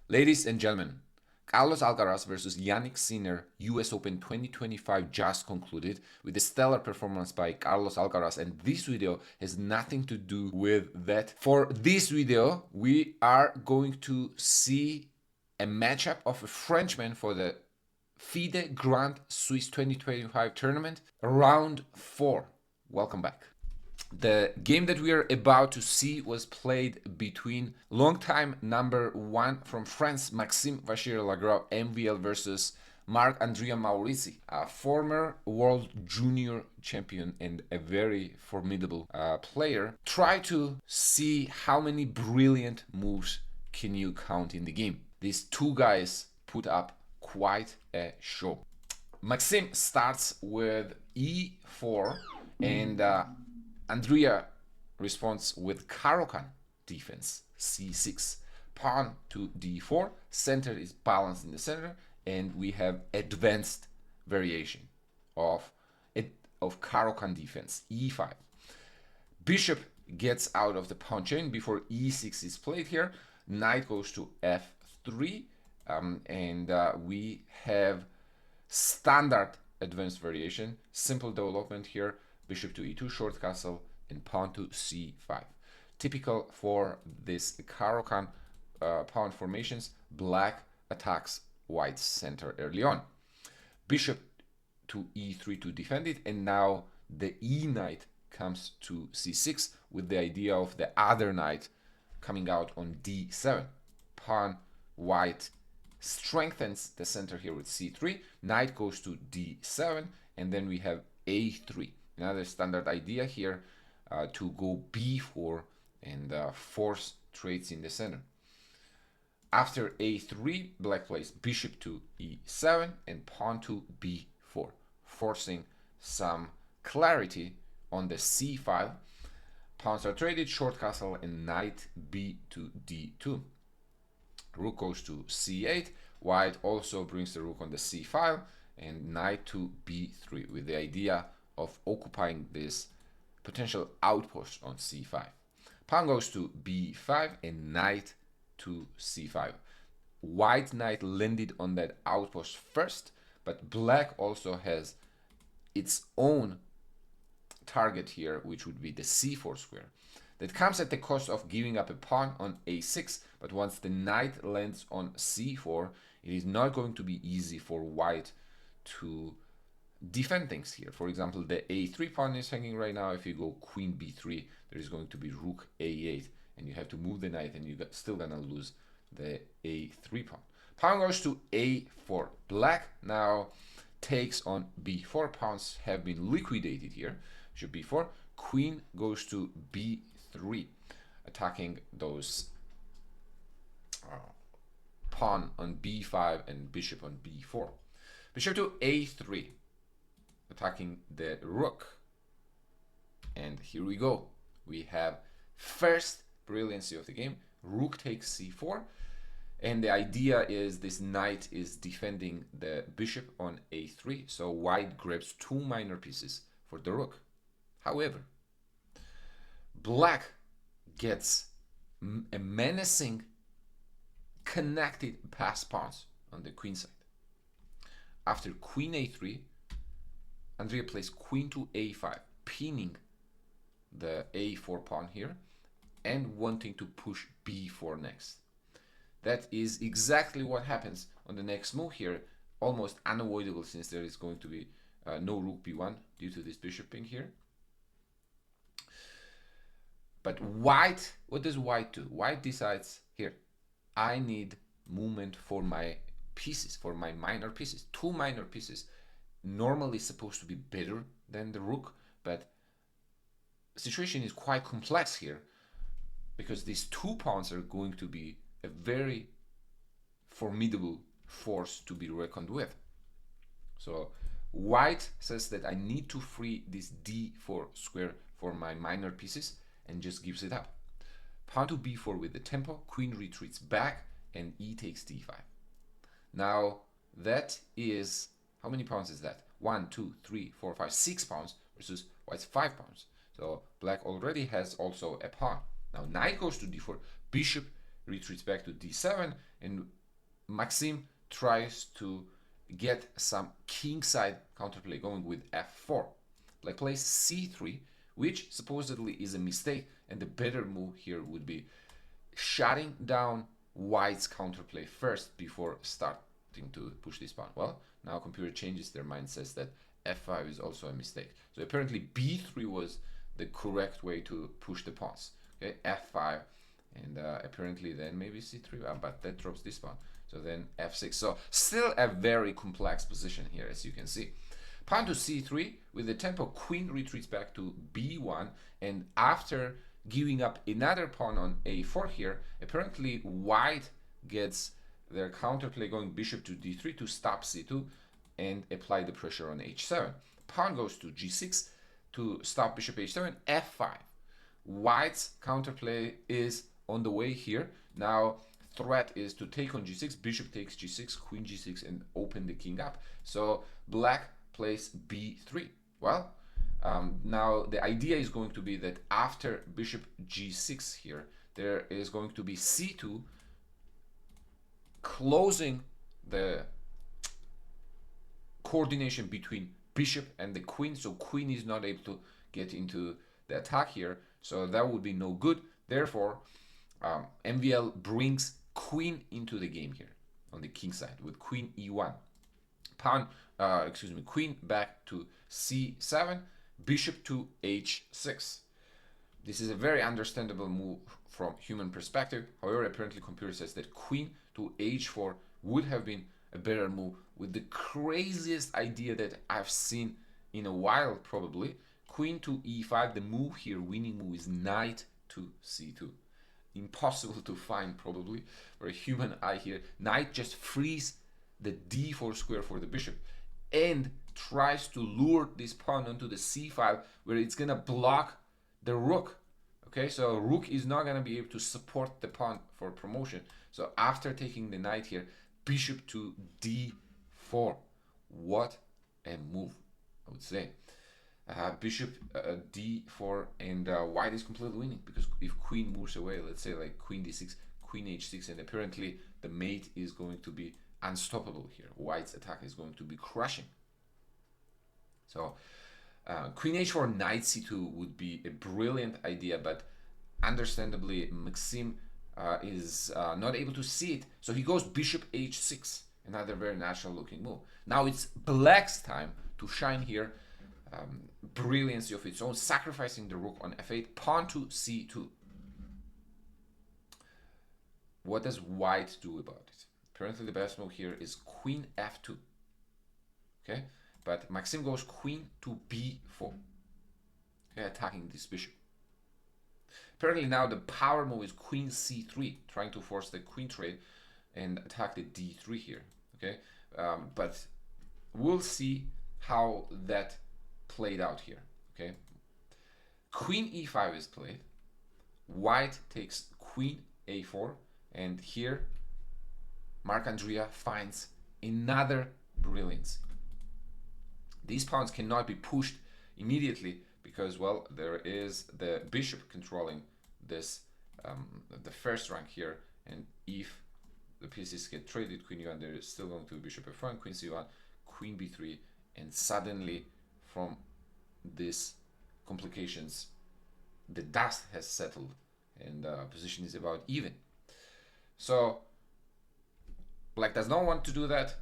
Ladies and gentlemen, Carlos Alcaraz versus Yannick Sinner US Open 2025 just concluded with a stellar performance by Carlos Alcaraz, and this video has nothing to do with that. For this video, we are going to see a matchup of a Frenchman for the FIDE Grand Swiss 2025 tournament, round 4. Welcome back. The game that we are about to see was played between longtime number 1 from France, Maxime Vachier-Lagrave, MVL versus Marc Andria Maurizzi, a former world junior champion and a very formidable player. Try to see how many brilliant moves can you count in the game. These two guys put up quite a show. Maxime starts with e4 and Andrea responds with Caro-Kann defense, c6. Pawn to d4, center is balanced in the center, and we have advanced variation of Caro-Kann defense, e5. Bishop gets out of the pawn chain before e6 is played here. Knight goes to f3, and we have standard advanced variation, simple development here. Bishop to e2, short castle, and pawn to c5. Typical for this Caro-Kann pawn formations, black attacks white's center early on. Bishop to e3 to defend it, and now the e knight comes to c6 with the idea of the other knight coming out on d7. Pawn white strengthens the center here with c3. Knight goes to d7, and then we have a3. Another standard idea here to go b4 and force trades in the center. After a3, black plays bishop to e7 and pawn to b4, forcing some clarity on the c file. Pawns are traded, short castle, and knight b to d2. Rook goes to c8. White also brings the rook on the c file, and knight to b3 with the idea of occupying this potential outpost on c5. Pawn goes to b5 and knight to c5. White knight landed on that outpost first, but black also has its own target here, which would be the c4 square. That comes at the cost of giving up a pawn on a6, but once the knight lands on c4, it is not going to be easy for white to defend things here. For example, the a3 pawn is hanging right now. If you go queen b3, there is going to be rook a8, and you have to move the knight, and you're still gonna lose the a3 pawn. Pawn goes to a4. Black now takes on b4. Pawns have been liquidated here. Bishop b4. Queen goes to b3, attacking those pawn on b5 and bishop on b4. Bishop to a3, attacking the rook. And here we go. We have first brilliancy of the game. Rook takes c4. And the idea is this knight is defending the bishop on a3. So white grabs two minor pieces for the rook. However, black gets a menacing connected pass pawns on the queen side. After queen a3, Andrea plays queen to a5, pinning the a4 pawn here and wanting to push b4 next. That is exactly what happens on the next move here, almost unavoidable since there is going to be no rook b1 due to this bishop ping here. But white, what does white do? White decides here, I need movement for my pieces, for my minor pieces. Two minor pieces normally supposed to be better than the rook, but the situation is quite complex here because these two pawns are going to be a very formidable force to be reckoned with. So white says that I need to free this d4 square for my minor pieces and just gives it up. Pawn to b4 with the tempo, queen retreats back, and e takes d5. Now that is, how many pawns is that? 1, 2, 3, 4, 5, 6 pawns versus white's 5 pawns. So black already has also a pawn. Now knight goes to d4, bishop retreats back to d7, and Maxime tries to get some kingside counterplay going with f4. Black plays c3, which supposedly is a mistake, and the better move here would be shutting down white's counterplay first before starting to push this pawn. Well, now computer changes their mind, says that f5 is also a mistake. So apparently b3 was the correct way to push the pawns. Okay, f5, and apparently then maybe c3, but that drops this pawn. So then f6. So still a very complex position here, as you can see. Pawn to c3 with the tempo, queen retreats back to b1, and after giving up another pawn on a4 here, apparently white gets their counterplay going, bishop to d3 to stop c2 and apply the pressure on h7. Pawn goes to g6 to stop bishop h7, f5. White's counterplay is on the way here. Now threat is to take on g6, bishop takes g6, queen g6, and open the king up. So black plays b3. Well, now the idea is going to be that after bishop g6 here, there is going to be c2, closing the coordination between bishop and the queen, so queen is not able to get into the attack here, so that would be no good. Therefore, MVL brings queen into the game here on the king side with queen e1. Queen back to c7, bishop to h6. This is a very understandable move from human perspective. However, apparently computer says that queen to h4 would have been a better move, with the craziest idea that I've seen in a while probably. Queen to e5, the move here, winning move, is knight to c2. Impossible to find probably for a human eye here. Knight just frees the d4 square for the bishop and tries to lure this pawn onto the c5 where it's gonna block the rook. Okay, so rook is not gonna be able to support the pawn for promotion. So after taking the knight here, bishop to d4. What a move, I would say. Bishop d4, and white is completely winning, because if queen moves away, let's say like queen d6, queen h6, and apparently the mate is going to be unstoppable here. White's attack is going to be crushing. So queen h4, knight c2 would be a brilliant idea, but understandably Maxime is not able to see it, so he goes bishop h6, another very natural looking move. Now it's black's time to shine here. Brilliancy of its own, sacrificing the rook on f8, pawn to c2. What does white do about it? Apparently the best move here is queen f2. Okay, but Maxime goes queen to b4. Okay, attacking this bishop. Apparently now the power move is queen c3, trying to force the queen trade and attack the d3 here. Okay, but we'll see how that played out here. Okay, queen e5 is played, white takes queen a4, and here Marc Andria finds another brilliance. These pawns cannot be pushed immediately because, well, there is the bishop controlling this the first rank here, and if the pieces get traded, queen e1, there is still going to be bishop f1, queen c1, queen b3, and suddenly from these complications the dust has settled and position is about even. So black does not want to do that.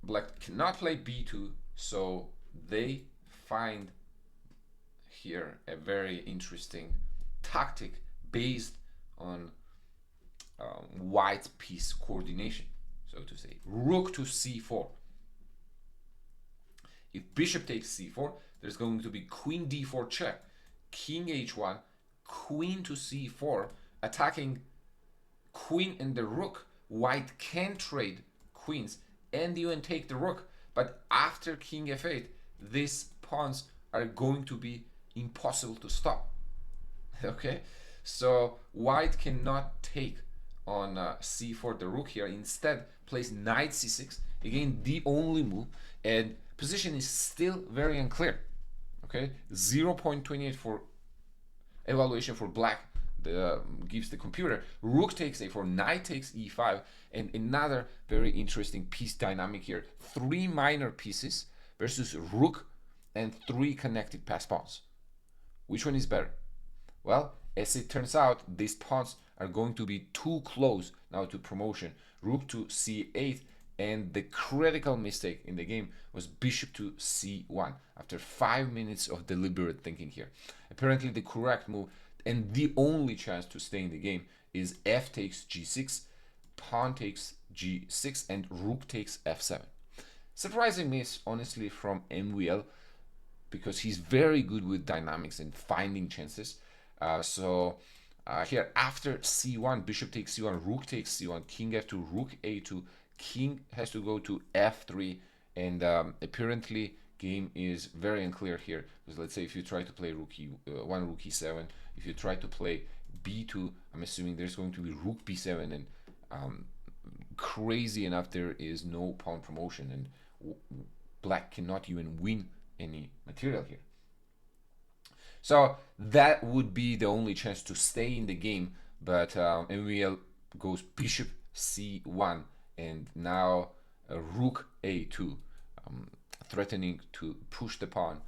Black cannot play b2, so they find here a very interesting tactic based on white piece coordination, so to say. Rook to c4. If bishop takes c4, there's going to be queen d4 check, king h1, queen to c4, attacking queen and the rook. White can trade queens and even take the rook, but after king f8, these pawns are going to be impossible to stop. Okay, so white cannot take on c4 the rook here. Instead plays knight c6, again the only move, and position is still very unclear. Okay, 0.28 for evaluation for black. gives the computer. Rook takes a4, knight takes e5, and another very interesting piece dynamic here. 3 minor pieces versus rook and 3 connected pass pawns. Which one is better? Well, as it turns out, these pawns are going to be too close now to promotion. Rook to c8, and the critical mistake in the game was bishop to c1 after 5 minutes of deliberate thinking here. Apparently the correct move and the only chance to stay in the game is f takes g6, pawn takes g6, and rook takes f7. Surprising miss, honestly, from MVL, because he's very good with dynamics and finding chances. Here after c1, bishop takes c1, rook takes c1, king f2, rook a2, king has to go to f3, and apparently game is very unclear here, because let's say if you try to play rook e1, rook e7, if you try to play b2, I'm assuming there's going to be rook b7, and crazy enough, there is no pawn promotion, and black cannot even win any material here. So that would be the only chance to stay in the game, but MVL goes bishop c1, and now rook a2, threatening to push the pawn.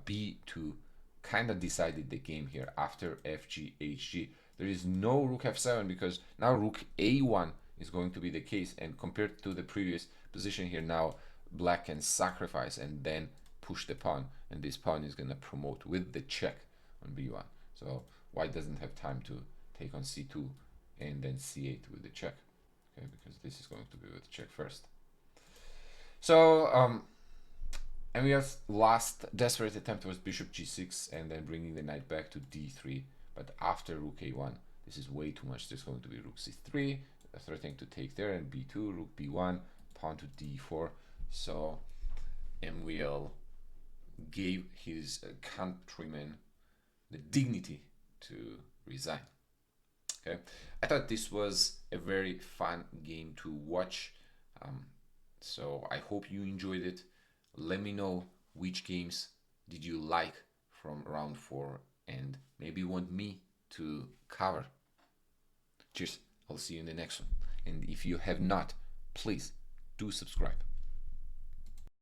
b2 kind of decided the game here after fg hg. There is no rook f7 because now rook a1 is going to be the case, and compared to the previous position here, now black can sacrifice and then push the pawn, and this pawn is going to promote with the check on b1. So white doesn't have time to take on c2 and then c8 with the check, okay, because this is going to be with check first. So MVL's last desperate attempt was bishop g6 and then bringing the knight back to d3, but after rook a1, this is way too much. There's going to be rook c3, threatening to take there, and b2, rook b1, pawn to d4. So MVL gave his countrymen the dignity to resign. Okay, I thought this was a very fun game to watch. So I hope you enjoyed it. Let me know which games did you like from round 4 and maybe want me to cover. Cheers. I'll see you in the next one. And if you have not, please do subscribe.